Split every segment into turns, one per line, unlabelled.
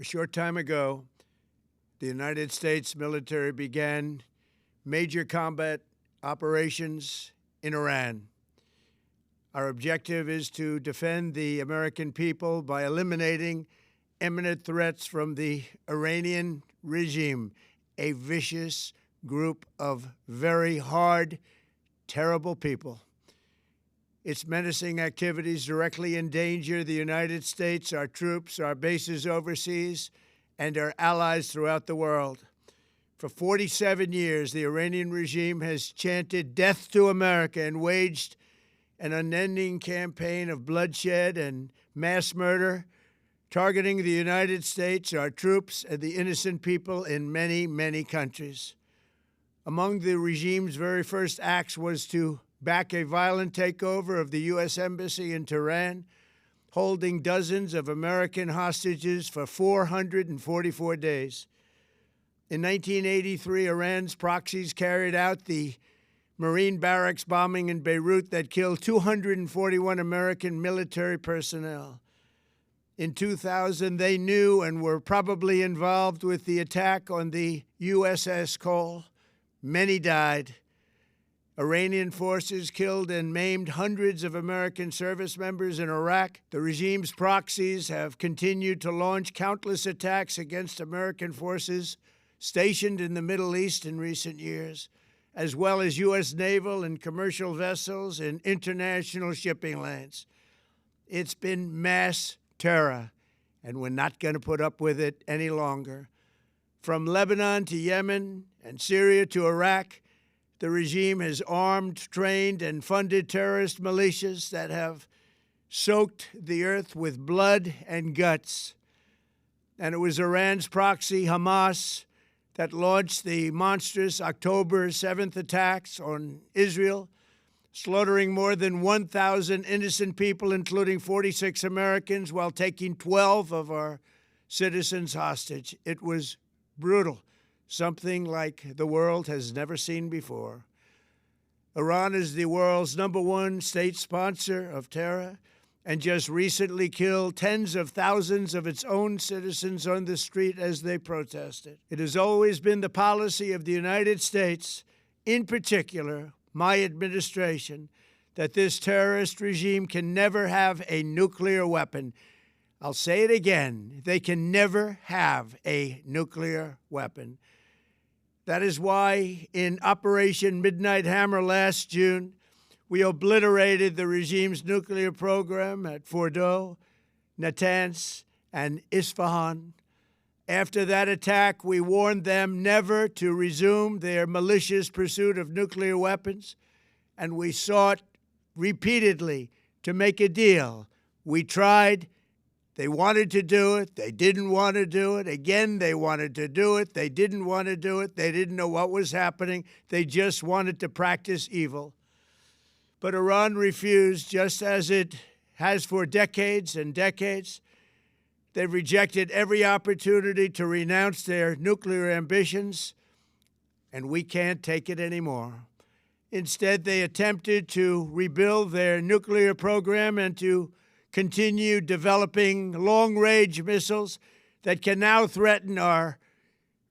A short time ago, the United States military began major combat operations in Iran. Our objective is to defend the American people by eliminating imminent threats from the Iranian regime, a vicious group of very hard, terrible people. Its menacing activities directly endanger the United States, our troops, our bases overseas, and our allies throughout the world. For 47 years, the Iranian regime has chanted death to America and waged an unending campaign of bloodshed and mass murder, targeting the United States, our troops, and the innocent people in many, many countries. Among the regime's very first acts was to back a violent takeover of the U.S. Embassy in Tehran, holding dozens of American hostages for 444 days. In 1983, Iran's proxies carried out the Marine barracks bombing in Beirut that killed 241 American military personnel. In 2000, they knew and were probably involved with the attack on the USS Cole. Many died. Iranian forces killed and maimed hundreds of American service members in Iraq. The regime's proxies have continued to launch countless attacks against American forces stationed in the Middle East in recent years, as well as U.S. naval and commercial vessels in international shipping lanes. It's been mass terror, and we're not going to put up with it any longer. From Lebanon to Yemen and Syria to Iraq, the regime has armed, trained, and funded terrorist militias that have soaked the earth with blood and guts. And it was Iran's proxy, Hamas, that launched the monstrous October 7th attacks on Israel, slaughtering more than 1,000 innocent people, including 46 Americans, while taking 12 of our citizens hostage. It was brutal, something like the world has never seen before. Iran is the world's #1 state sponsor of terror and just recently killed tens of thousands of its own citizens on the street as they protested. It has always been the policy of the United States, in particular, my administration, that this terrorist regime can never have a nuclear weapon. I'll say it again, they can never have a nuclear weapon. That is why in Operation Midnight Hammer last June, we obliterated the regime's nuclear program at Fordow, Natanz, and Isfahan. After that attack, we warned them never to resume their malicious pursuit of nuclear weapons, and we sought repeatedly to make a deal. We tried. They wanted to do it. They didn't want to do it. Again, they wanted to do it. They didn't want to do it. They didn't know what was happening. They just wanted to practice evil. But Iran refused, just as it has for decades and decades. They've rejected every opportunity to renounce their nuclear ambitions, and we can't take it anymore. Instead, they attempted to rebuild their nuclear program and to continue developing long-range missiles that can now threaten our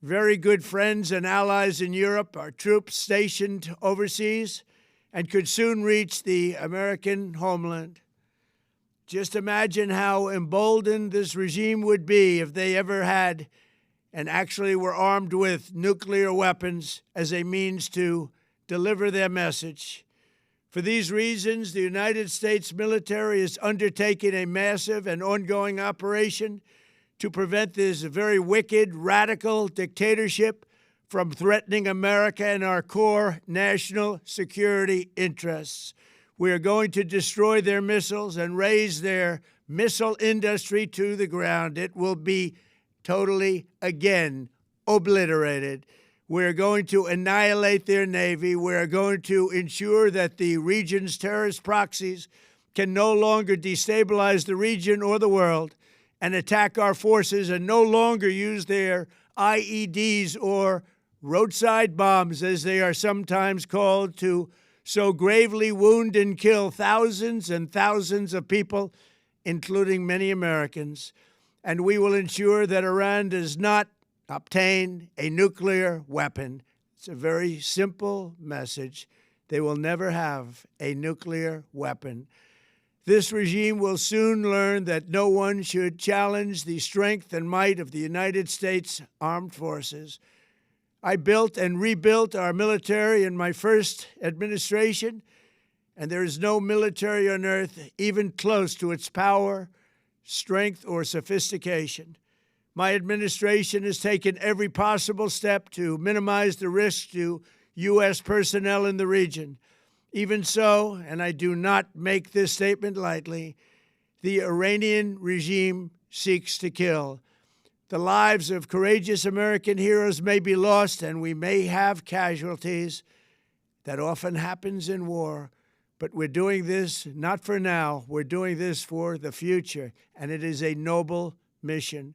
very good friends and allies in Europe, our troops stationed overseas, and could soon reach the American homeland. Just imagine how emboldened this regime would be if they ever had and actually were armed with nuclear weapons as a means to deliver their message. For these reasons, the United States military is undertaking a massive and ongoing operation to prevent this very wicked, radical dictatorship from threatening America and our core national security interests. We are going to destroy their missiles and raise their missile industry to the ground. It will be totally, again, obliterated. We're going to annihilate their Navy. We're going to ensure that the region's terrorist proxies can no longer destabilize the region or the world and attack our forces and no longer use their IEDs or roadside bombs, as they are sometimes called, to so gravely wound and kill thousands and thousands of people, including many Americans. and we will ensure that Iran does not obtain a nuclear weapon. It's a very simple message. They will never have a nuclear weapon. This regime will soon learn that no one should challenge the strength and might of the United States Armed Forces. I built and rebuilt our military in my first administration, and there is no military on earth even close to its power, strength, or sophistication. My administration has taken every possible step to minimize the risk to U.S. personnel in the region. Even so, and I do not make this statement lightly, the Iranian regime seeks to kill. The lives of courageous American heroes may be lost, and we may have casualties. That often happens in war. But we're doing this not for now. We're doing this for the future, and it is a noble mission.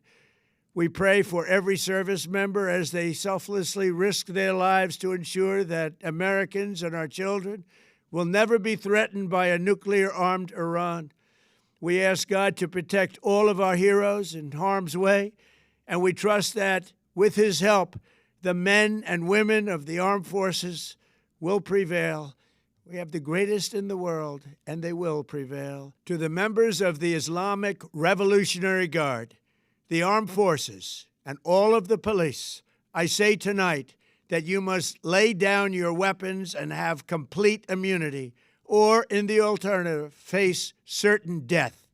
We pray for every service member as they selflessly risk their lives to ensure that Americans and our children will never be threatened by a nuclear-armed Iran. We ask God to protect all of our heroes in harm's way, and we trust that, with His help, the men and women of the armed forces will prevail. We have the greatest in the world, and they will prevail. To the members of the Islamic Revolutionary Guard, the armed forces, and all of the police, I say tonight that you must lay down your weapons and have complete immunity, or, in the alternative, face certain death.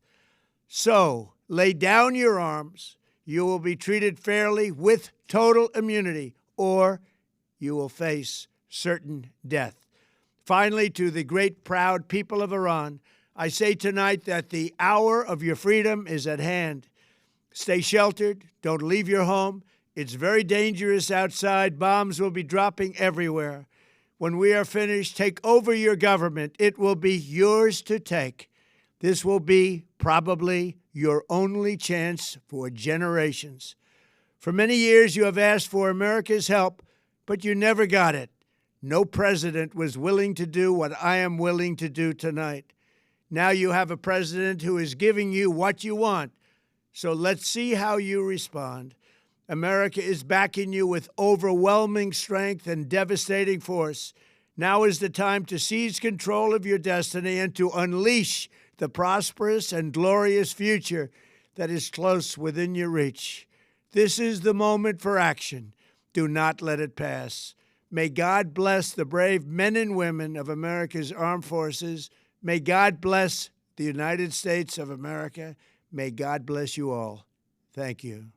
So, lay down your arms. You will be treated fairly with total immunity, or you will face certain death. Finally, to the great, proud people of Iran, I say tonight that the hour of your freedom is at hand. Stay sheltered. Don't leave your home. It's very dangerous outside. Bombs will be dropping everywhere. When we are finished, take over your government. It will be yours to take. This will be probably your only chance for generations. For many years, you have asked for America's help, but you never got it. No president was willing to do what I am willing to do tonight. Now you have a president who is giving you what you want. So let's see how you respond. America is backing you with overwhelming strength and devastating force. Now is the time to seize control of your destiny and to unleash the prosperous and glorious future that is close within your reach. This is the moment for action. Do not let it pass. May God bless the brave men and women of America's armed forces. May God bless the United States of America. May God bless you all. Thank you.